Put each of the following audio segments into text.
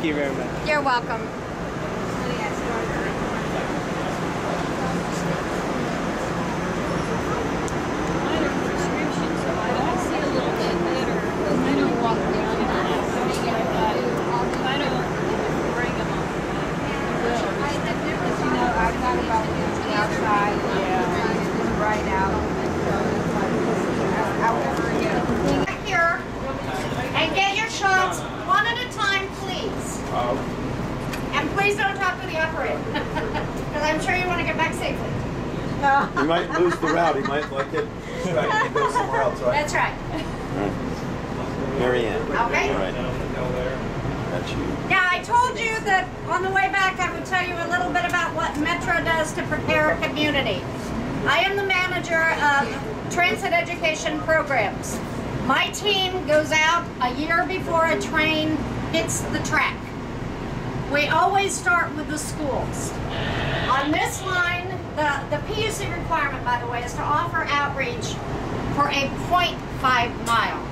Thank you very much. You're welcome. Here and get your shots one at a time, please. And please don't talk to the operator, because I'm sure you want to get back safely. He might lose the route. He might like it distracted and go somewhere else, right? That's right. Mary Ann. Okay. All right. That's you. Now, I told you that on the way back I would tell you a little bit about what Metro does to prepare a community. I am the manager of transit education programs. My team goes out a year before a train hits the track. We always start with the schools. On this line, the PUC requirement, by the way, is to offer outreach for a 0.5 mile.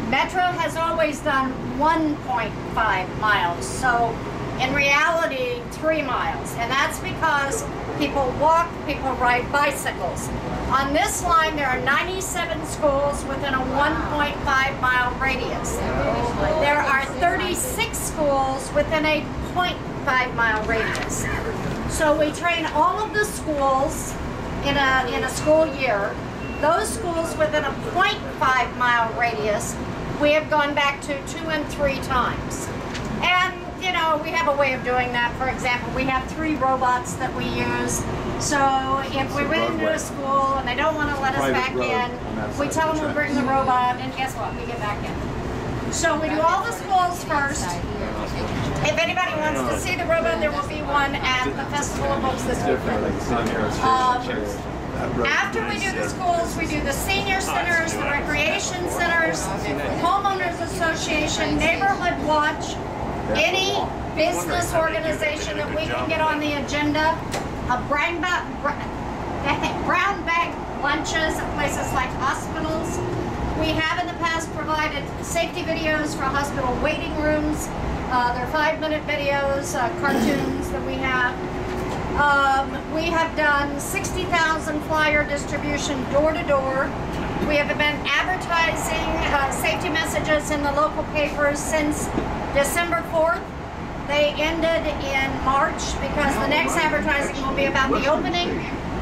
Metro has always done 1.5 miles, so in reality, 3 miles. And that's because people walk, people ride bicycles. On this line, there are 97 schools within a 1.5 mile radius. There are 36 schools within a 0.5 mile radius. So we train all of the schools in a school year. Those schools within a 0.5 mile radius, we have gone back to 2 and 3 times. And you know, we have a way of doing that. For example, we have 3 robots that we use. So if we went into a school and they don't want to let us back in, we tell them we'll bring the robot, and guess what? We get back in. So we do all the schools first. If anybody wants to see the robot, there will be one at the Festival of Books this weekend. After we do the schools, we do the senior centers, the recreation centers, homeowners association, neighborhood watch, any business organization that we can get on the agenda, brown bag lunches at places like hospitals. We have in the past provided safety videos for hospital waiting rooms. They're 5-minute videos, cartoons that we have. We have done 60,000 flyer distribution door to door. We have been advertising safety messages in the local papers since December 4th. They ended in March because the next advertising will be about the opening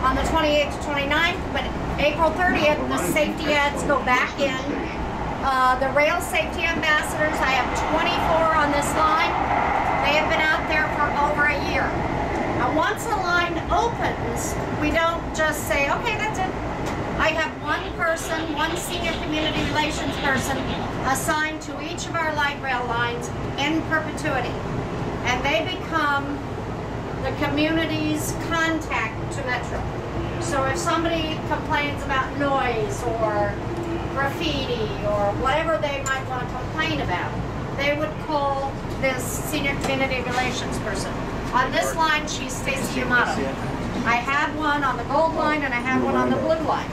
on the 28th to 29th, but April 30th, the safety ads go back in. The rail safety ambassadors, I have 24 on this line. They have been out there for over a year. Now once a line opens, we don't just say, okay, that's it. I have one person, one senior community relations person assigned to each of our light rail lines in perpetuity. And they become the community's contact to Metro. So if somebody complains about noise or graffiti or whatever they might want to complain about, they would call this senior community relations person. On this line, she's Stacy Yamato. I have one on the gold line and I have one on the blue line.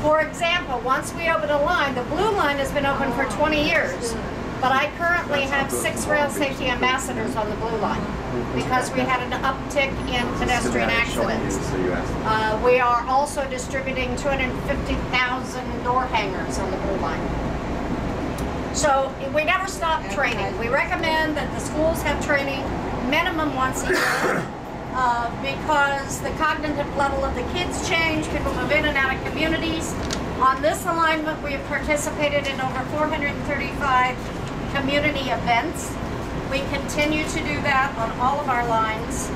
For example, once we open a line, the blue line has been open for 20 years, but I currently have 6 rail safety ambassadors on the blue line because we had an uptick in pedestrian accidents. We are also distributing 250,000 door hangers on the blue line. So we never stop training. We recommend that the schools have training minimum once a year. Because the cognitive level of the kids change, people move in and out of communities. On this alignment, we have participated in over 435 community events. We continue to do that on all of our lines.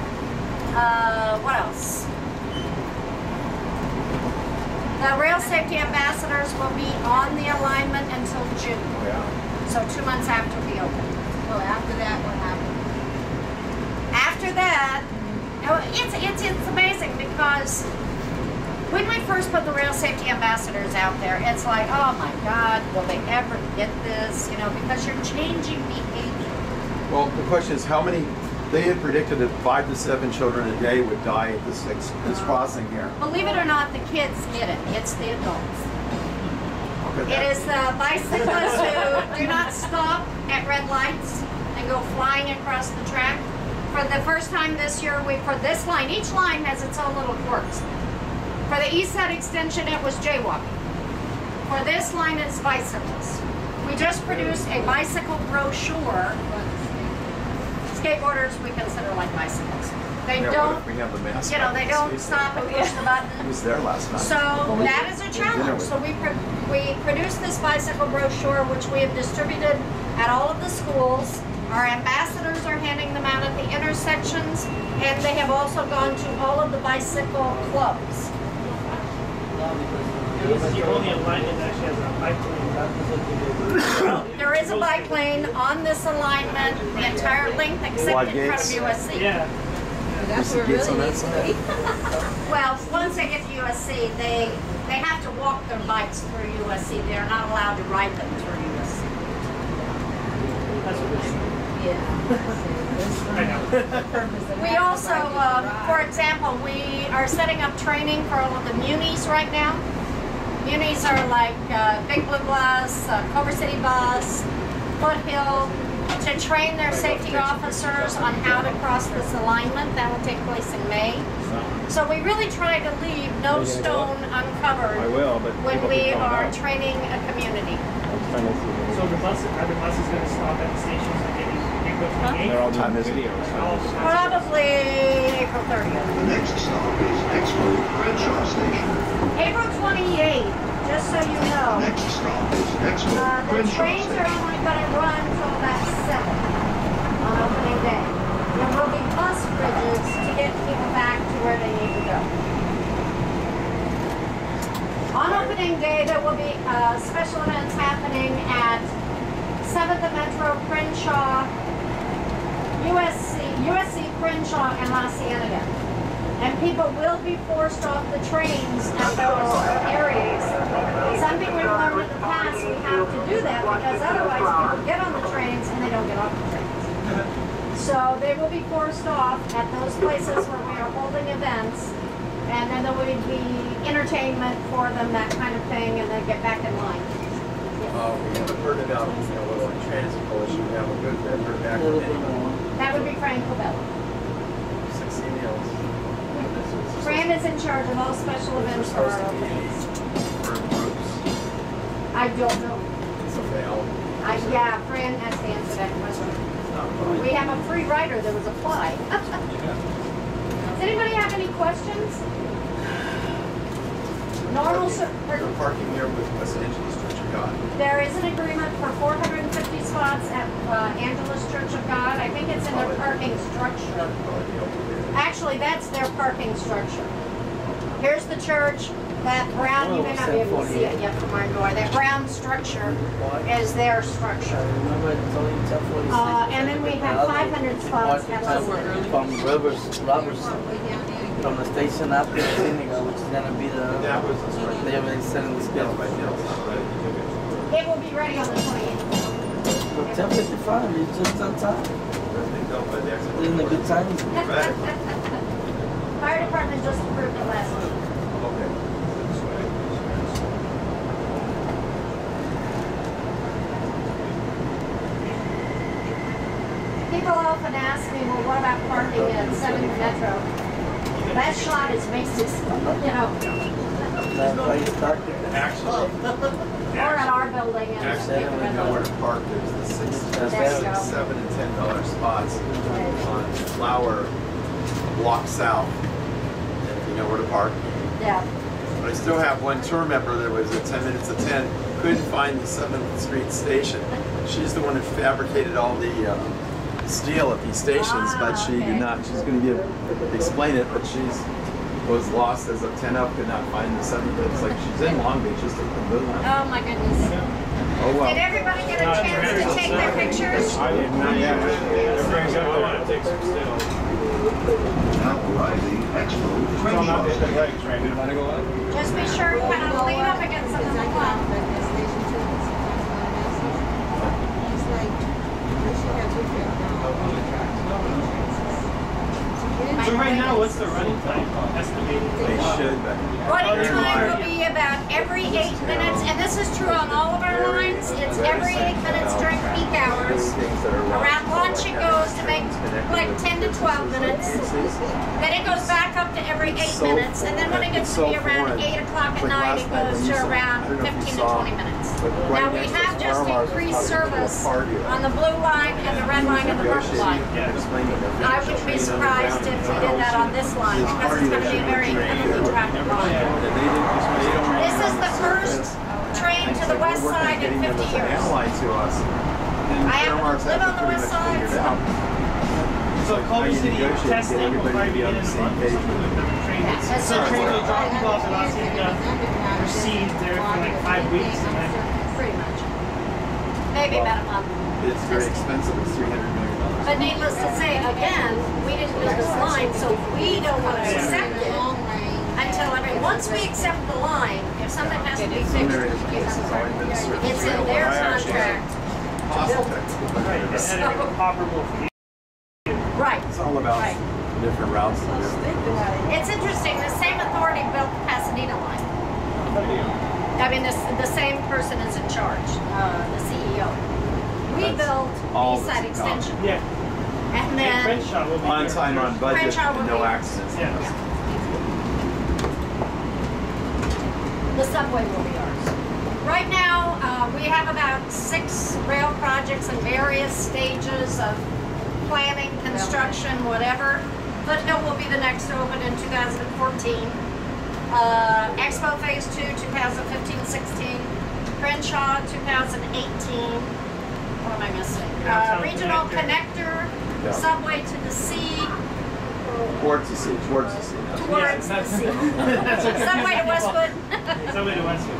What else? The rail safety ambassadors will be on the alignment until June. So 2 months after we open. Well, after that, what happened? After that, it's amazing because when we first put the rail safety ambassadors out there, it's like, oh my God, will they ever get this? You know, because you're changing behavior. Well, the question is how many, they had predicted that 5 to 7 children a day would die at this crossing here. Believe it or not, the kids get it. It's the adults. Okay, it is the bicyclists who do not stop at red lights. and go flying across the track. For the first time this year, for this line, each line has its own little quirks. For the east side extension, it was jaywalking. For this line, it's bicycles. We just produced a bicycle brochure. Skateboarders we consider like bicycles. They don't, we have the mask they don't stop and push the button. He was there last night. So that is a challenge. So we produced this bicycle brochure, which we have distributed at all of the schools. Our ambassadors are handing them out at the intersections, and they have also gone to all of the bicycle clubs. This is the only alignment that actually has a bike lane. There is a bike lane on this alignment, the entire length except in front of USC. Yeah. That's where it really needs to be. Well, once they get to USC, they have to walk their bikes through USC. They're not allowed to ride them through USC. That's what this is. Yeah. I know. We also, for example, we are setting up training for all of the munis right now. Munis are like Big Blue Bus, Culver City Bus, Foothill, to train their safety officers on how to cross this alignment. That will take place in May. So we really try to leave no stone uncovered when we are training a community. So the buses going to stop at the stations and get April 28th? They're all time is Probably April 30th. The next stop is Expo Crenshaw Station. April 28th, just so you know. Next stop is Expo The Crenshaw trains are Station. only going to run until about 7 on opening day. There will be bus bridges to get people back to where they need to go. On opening day, there will be special events happening at 7th and Metro, Crenshaw, USC Crenshaw, and La Cienega. And people will be forced off the trains at those areas. Something we've learned in the past, we have to do that because otherwise people get on the trains and they don't get off the trains. So they will be forced off at those places where we are holding events, and then there will be entertainment for them, that kind of thing, and then get back in line. We haven't heard about the transit coalition. We haven't heard back from anyone. That would be Fran Cobello. 6 emails. Fran is in charge of all special events for our openings. For groups. I don't know. So they all. Yeah, Fran has to answer that question. We have a free rider that was applied. Does anybody have any questions? Normal. You're parking here with Los Angeles Church of God. There is an agreement for 450 spots at Angeles Church of God. I think it's in their parking structure. Actually, that's their parking structure. Here's the church. That brown, you may not be able to see it yet from our door. That brown structure is their structure. And then we have 500 spots at from Roberts, from the station up to Cienega, which is gonna be the. That was the structure. They have setting the schedule. It will be ready on the 28th. 10:55, it's just on time. It's in a good time. Fire department just approved it last week. People often ask me, well, what about parking at 7th Metro? That shot is racist, you know. That's why you start Actually, Or at our building. And actually, I only know where to park. There's the 6, There you go. 7 and $10 spots on Flower Block South. If you know where to park. Yeah. But I still have one tour member that was at 10 minutes to 10, couldn't find the 7th Street station. She's the one that fabricated all the steel at these stations, but she did not. She's going to explain it, but she's was lost as of 10 up, could not find the 7th. It's like she's in Long Beach, just at the middle. Oh my goodness. Oh well. Did everybody get a chance to take their pictures? I did not yet. Now arriving Expo Crenshaw Station. Just be sure to kind of lean up against something like that. So right now, what's the running time estimated? They should, but Running time will be about every 8 minutes, and this is true on all of our lines. It's every 8 minutes during peak hours. Around lunch goes to make like 10 to 12 minutes. Then it goes back up to every 8 minutes. And then when it gets to be around 8 o'clock at night, it goes to around 15 to 20 minutes. Now we have just increased service on the blue line and the red line and the purple line. I wouldn't be surprised if we did that on this line because it's going to be a very heavily traffic line. This is the first train to the west side in 50 years. I happen to live on the west side. So Culver City testing will probably be in a month. So train will drop people off in La Cienega, receive there for like 5 weeks. And then Pretty much. Maybe about a month. It's very expensive. It's $300 million. But needless to say, again, we didn't build this line, so we don't want to accept it until once we accept the line, if something has to be fixed, it's in their contract. right, and then it operable for you. Right. It's all about different routes to do. It's interesting, the same authority built the Pasadena line. I mean, the same person is in charge, the CEO. We built East Side Extension. Yeah. And then Crenshaw will be On time, on budget, Crenshaw will and no be- accidents. Yeah. the subway will be ours. Right now, we have about 6 rail projects in various stages of planning, construction, whatever. Foothill will be the next to open in 2014. Expo Phase 2, 2015-16. Crenshaw, 2018. What am I missing? Regional Connector, Yeah. Subway to the Sea. Towards the sea, towards the sea. Towards the sea. Subway to Westwood. Subway to Westwood.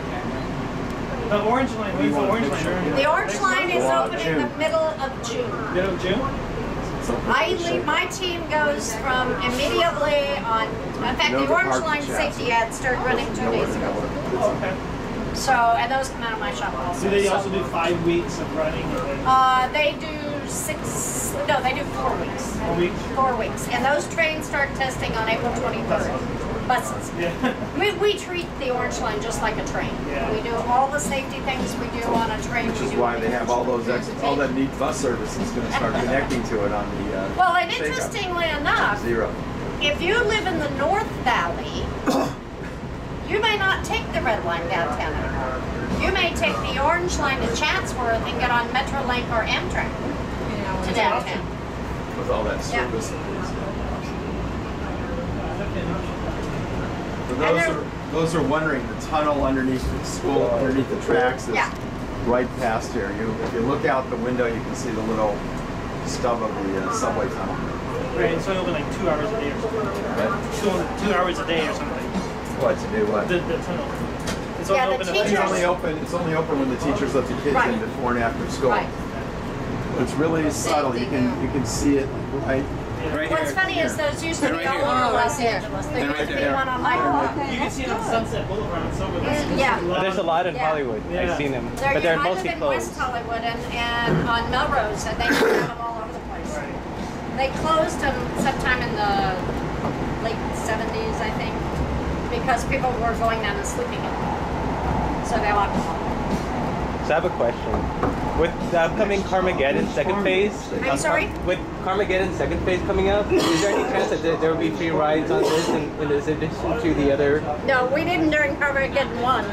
The orange line, when's the orange line? The orange line is opening in the middle of June. Middle of June? My team goes from immediately on, in fact, the orange line safety ad started running 2 days ago. Oh, okay. So, and those come out of my shop also. Do they also do 5 weeks of running? They do 4 weeks. 4 weeks? 4 weeks. And those trains start testing on April 23rd. Buses. Yeah. We treat the orange line just like a train. Yeah. We do all the safety things we do on a train. Which is why they have all that neat bus service is going to start connecting to it on the. Well, and shake-up. interestingly enough, Zero. if you live in the North Valley, you may not take the red line downtown anymore. You may take the orange line to Chatsworth and get on Metrolink or Amtrak to downtown. With all that service. For those who are wondering, the tunnel underneath the school, underneath the tracks, is right past here. If you look out the window, you can see the little stub of the subway tunnel. Right, it's only open like 2 hours a day or something. Right? 2 hours a day or something. What to do? What? The tunnel. It's Yeah, only the open teachers- It's only open when the teachers let the kids in before and after school. Right. It's really subtle. You can see it right. What's funny is those used to be all over Los Angeles. There used to be one on my block. You can see it on Sunset Boulevard in Silver Lake. Yeah. There's a lot in Hollywood. Yeah. I've seen them, There, but they're I live mostly in West closed. Hollywood and on Melrose, and they have them all over the place. They closed them sometime in the late 70s, I think, because people were going down and sleeping in them. So they locked them all. So I have a question. With the upcoming Carmageddon second phase, I'm sorry? with Carmageddon second phase coming up, is there any chance that there will be free rides on this in addition to the other? No, we didn't during Carmageddon 1.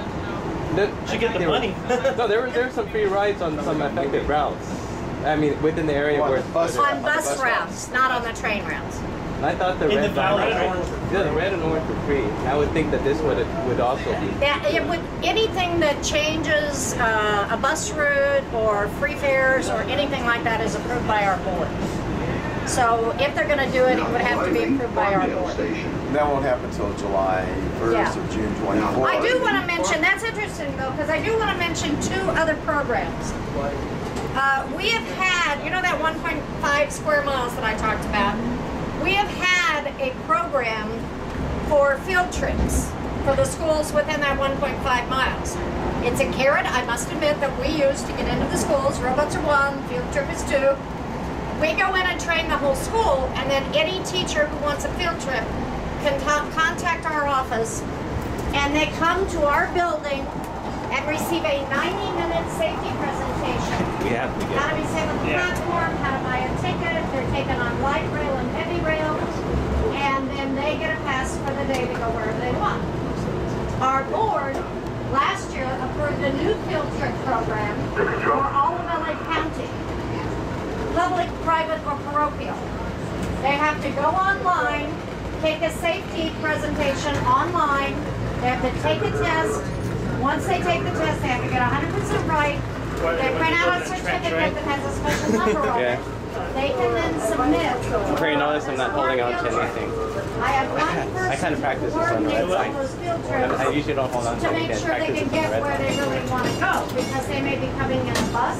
Should get the money. No, there were some free rides on some affected routes. I mean, within the area where On bus routes, not on the train routes. I thought the In red the valley, line- right? Yeah, the red and orange were free. I would think that this would also be. That it would, anything that changes a bus route or free fares or anything like that is approved by our board. So if they're going to do it, it would have to be approved by our board. That won't happen until July 1st or June 24th. I do want to mention, that's interesting though, because I do want to mention 2 other programs. We have had, you know that 1.5 square miles that I talked about? We have had a program for field trips for the schools within that 1.5 miles. It's a carrot, I must admit, that we use to get into the schools. Robots are 1, field trip is 2. We go in and train the whole school, and then any teacher who wants a field trip can contact our office, and they come to our building, and receive a 90-minute safety presentation. We have to How to get. be safe on the platform, how to buy a ticket, they're taken on light rail and heavy rail, and then they get a pass for the day to go wherever they want. Our board last year approved a new field trip program for all of LA County, public, private, or parochial. They have to go online, take a safety presentation online, they have to take a test. Once they take the test, they have to get 100% right. They print out a certificate that has a special number on it. They can then submit. I'm pretty honest, I'm not holding on to anything. I have one person I kind of practice this on the red coordinates all side. those field trips I usually don't hold on to to make anything. sure they Practice can this on get the red where they side. really want to go, because they may be coming in a bus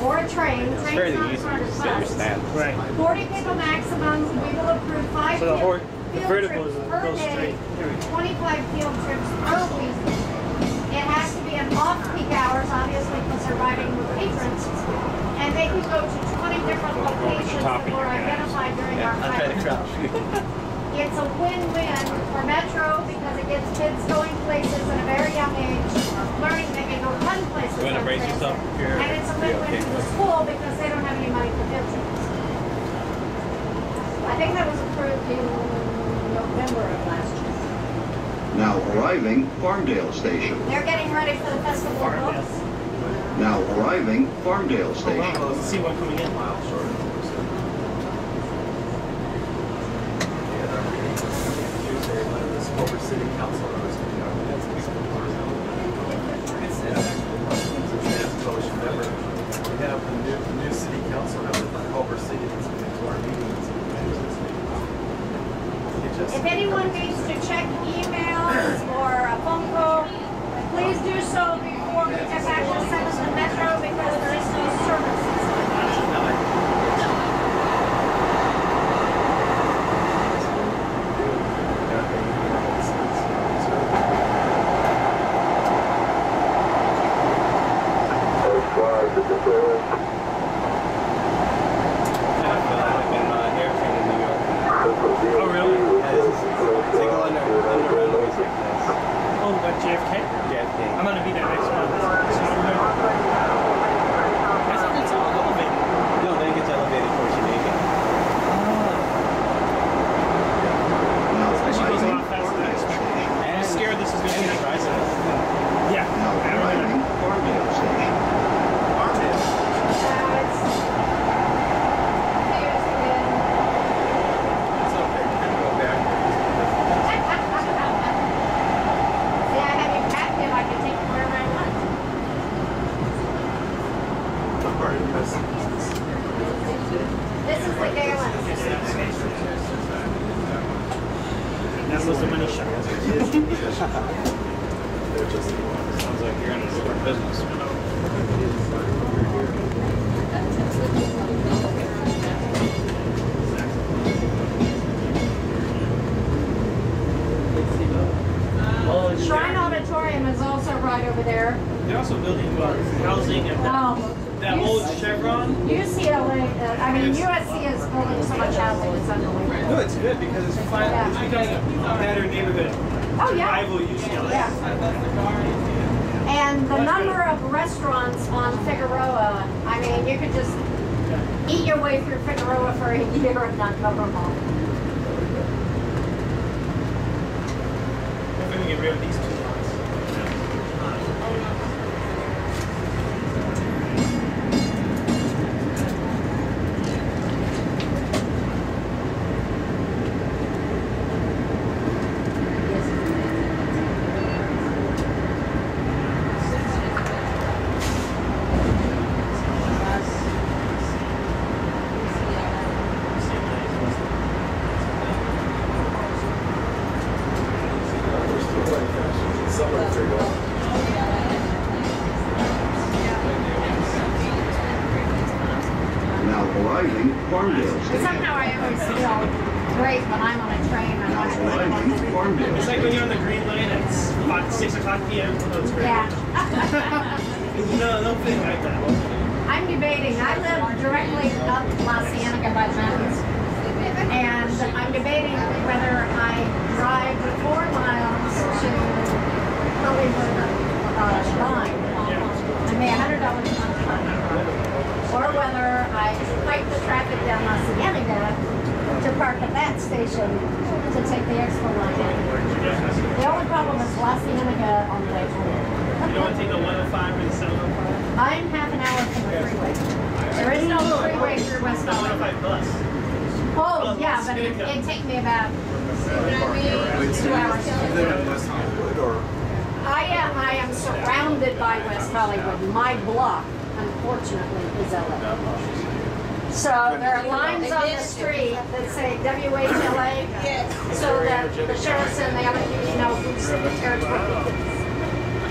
or a train. It's Train's fairly not easy front to of sit your bus. stand. Right. 40 people maximum. We will approve 5 So the field vertical trips is- per goes day, straight. 25 field trips per week. It has to be in off-peak hours, obviously, because they're riding with patrons. And they can go to 20 different locations that were identified during our I'm trying to pilot. crouch. It's a win-win for Metro because it gets kids going places at a very young age, learning they can go fun places. You want to on brace transit. yourself here? And it's a win-win for the school because they don't have any money for field trips. I think that was approved in November of last year. Now arriving Farmdale Station. They're getting ready for the Festival of Books. Now arriving Farmdale Station. Let's see one coming in. Over city council members. Remember, we have the new city council member from Culver City that's coming to our meetings. If anyone needs to check emails or a phone call, please do so before we get back to 7th and Metro because there is no service. Oh, really? Oh, what, JFK? I'm going to be there next month. So I'm there. I thought it's all elevated. No, then it gets elevated for Cienega. Actually goes a lot faster than I expected. I was scared this was going to be like yeah. Now arriving Farmdale Station. This is the gala. That was the money shot. Sounds like you're in a different business. Shrine Auditorium is also right over there. They're also building housing and that old Chevron. UCLA, I mean USC is building so much housing, it's unbelievable. No, it's good because it's fine. It's becoming a better neighborhood. Oh yeah. Rival UCLA. Yeah. And the number of restaurants on Figueroa, I mean, you could just eat your way through Figueroa for a year and not cover them all. If we can get rid of these 2 lots. Now arriving Farmdale Station. Somehow I always feel great when I'm on a train and watch Arriving Farmdale It's like when Station. you're on the green line at about 6 o'clock p.m. Oh, it's great. Yeah. No thing like that. I'm debating. I live directly up La Cienega by the mountains. And I'm debating whether I drive the 4 miles to Hollywood Shrine park at that station to take the Expo Line in. The only problem is La Cienega on the way home. You don't want to take the 105 or the 705? I'm half an hour from the freeway. There is no freeway through West The Hollywood. 105 bus. Oh, yeah, but it'd take me about 2 hours. I am surrounded by West Hollywood. My block, unfortunately, is LA. So there are lines on the street that say WHLA, so that the sheriffs and the LAPD know who's in the territory.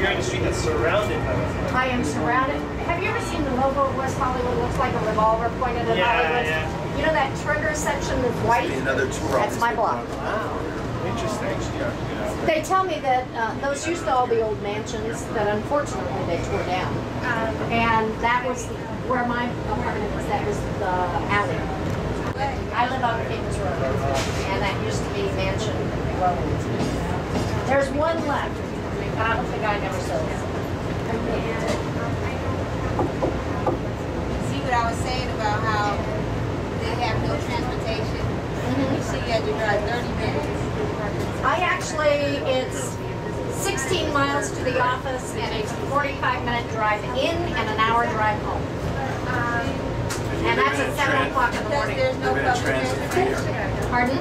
You're in a street that's surrounded by West Hollywood. I am surrounded. Have you ever seen the logo of West Hollywood? It looks like a revolver pointed at Hollywood. Yeah. You know that trigger section that's white? That's my block. Wow. Interesting. They tell me that those used to all be old mansions that unfortunately they tore down. And that was where my apartment was. That was the alley. I live on Kings Road, and that used to be mansion dwellings. There's one left, but I don't think I never sold it. See what I was saying about how they have no transportation? You see, you have to drive 30 minutes. It's 16 miles to the office and a 45-minute drive in and an hour drive home. And that's at 7 o'clock in the morning. There's no public transit-free area. Pardon?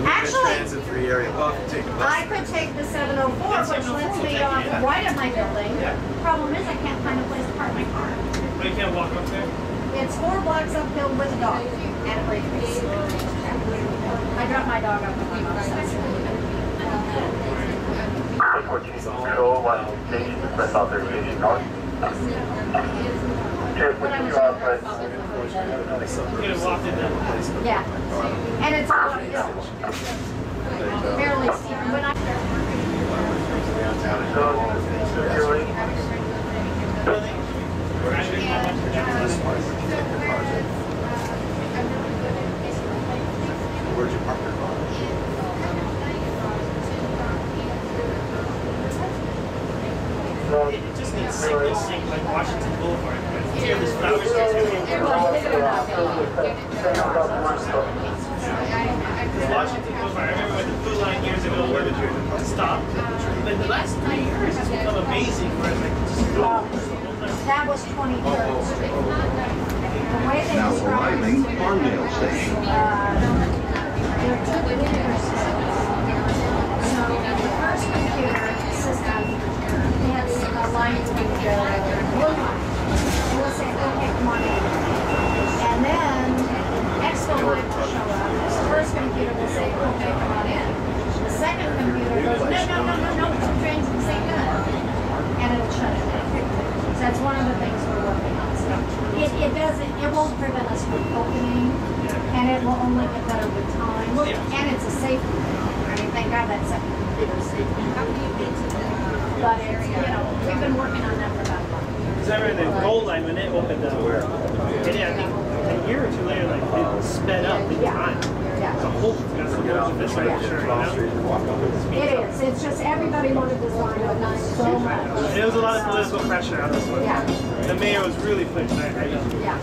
Actually, transit-free area. Well, take a bus. I could take the 704, which lets me off right at my building. Problem is, I can't find a place to park my car. But you can't walk up there? It's 4 blocks uphill with a dog and a briefcase. I drop my dog off at my mom's house. Control 1 station, press authorization on. You could have walked in there. Yeah. And it's uphill. Fairly steep. When I Where'd you park your car? It just needs signal sync like Washington Boulevard. Here, this flower starts going. Washington Boulevard. I remember when the food line years ago where it stopped. But the last 3 years it's become amazing where it's like just go. that was 23rd Street. The way they Now describe arriving it, Farmdale Station. there are 2 computer systems. So the first computer system has a line with the blue line. It will say, okay, come on in. And then Expo Line will show up. The first computer will say, okay, come on in. The second computer goes, no, 2 trains at the same time. And it'll shut it down. So that's one of the things we're working on. So it won't prevent us from opening, and it will only get better with time. And it's a safety thing. I mean, thank God that second computer is safe. But it's, we've been working on that for about a month. Because I remember the gold line when it opened up. And yeah, I think a year or 2 later, like it sped up in time. Yeah. The whole this way, sure, It is. It's just everybody wanted this line open so much. There was a lot of political pressure on this one. Yeah. The mayor was really pushing it. Yeah.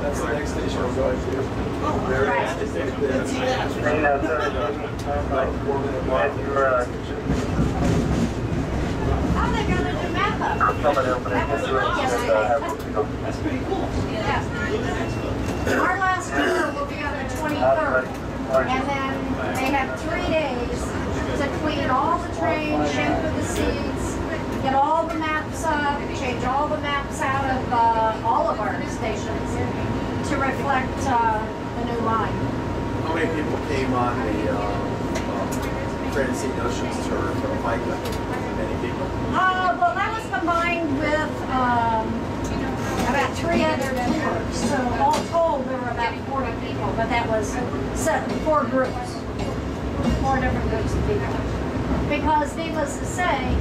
That's the next station we're going to. Right. Oh, they got a new map up. That wasn't up yesterday. That's pretty cool. Yeah. Our last tour will be on the 23rd. And then they have 3 days to clean all the trains, shampoo the seats, get all the maps up, change all the maps out of all of our stations to reflect the new line. How many people came on the Francine Oceans tour from FICA? Many people? Well, that was combined with about 3 other tours. So all told, there were about 40 people, but that was 4 groups, 4 different groups of people. Because needless to say,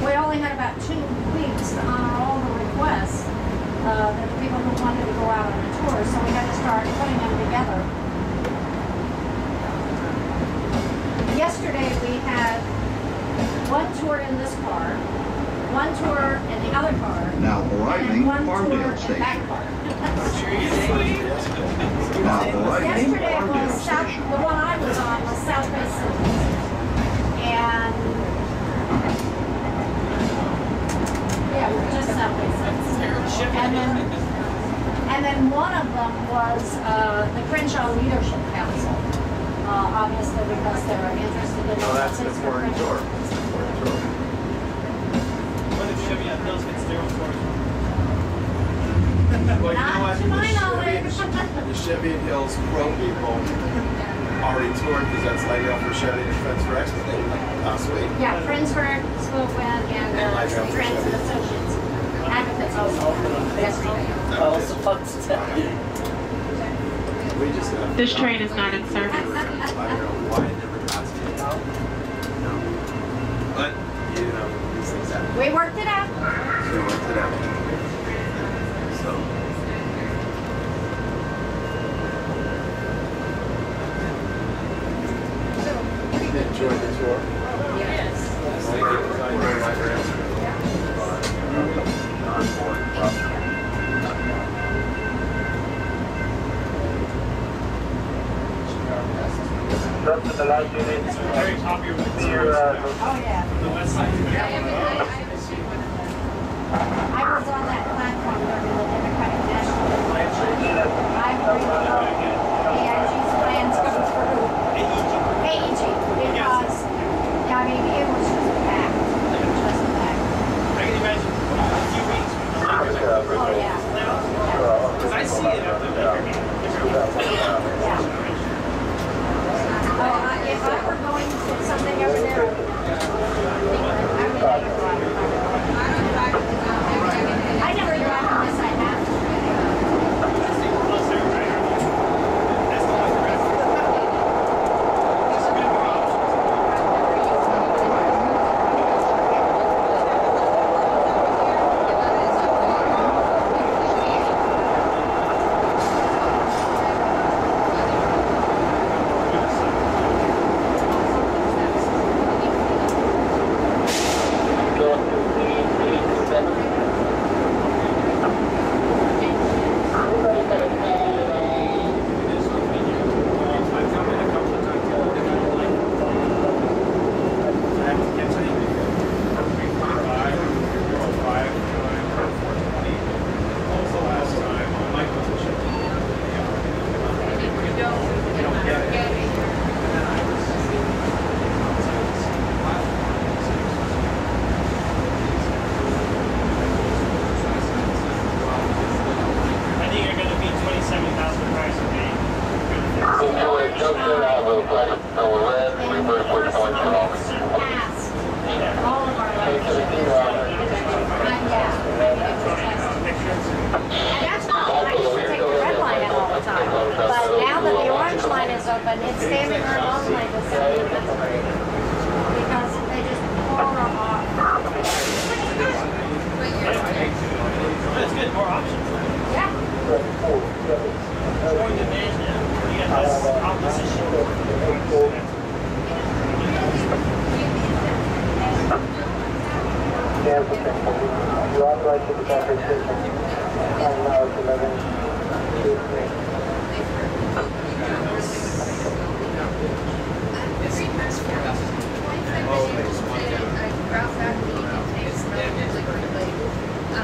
we only had about 2 weeks to honor all the requests that the people who wanted to go out on a tour, so we had to start putting them together. Yesterday we had 1 tour in this car, one tour in the other car, Now and arriving one tour Farmdale in that Station. car. Now arriving Yesterday Farmdale was South, Station. the one I was on was South Bay City. And yeah, just South Bay City. And then one of them was the Crenshaw Leadership Council. Obviously because they're interested in Oh, that's an important tour. What if Chevy on Hills gets their own tour? Well, you know Not what? to my knowledge. The Chevy and Hills Pro people already toured because that's laid out for Chevy and Friends for Expo last week. Yeah, Friends for Expo went and Friends and Associates. Advocates also. Yesterday. I was about to tell you. We just This train is not in service. I don't know why it never got to me. No. But, you know, these things happen. We worked it out. We worked it out. So. You enjoyed the tour? Yes. Up to the last unit. Very top of your Oh, yeah. the west side. I was on that platform during the Democratic National Convention. I agree with AIG's plans come through. AEG, because, yeah, I mean, it was just packed. Just packed. I can imagine a few weeks when the Oh, yeah. because I see it after the Yeah. If I were going to something over there, I would never drive. I never drive unless I have to.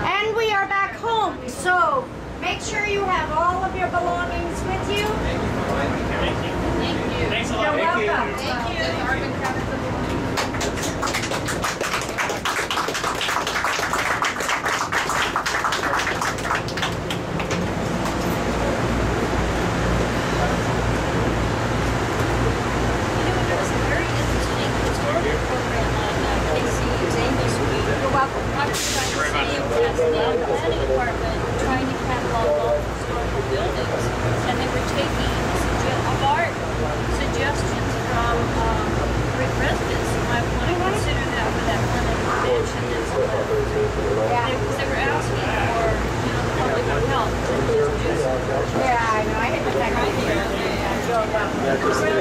And we are back home, so make sure you have all of your belongings with you. Thank you. Thanks a lot. You're welcome. Thank you. Yeah, I know. I hit the back right here.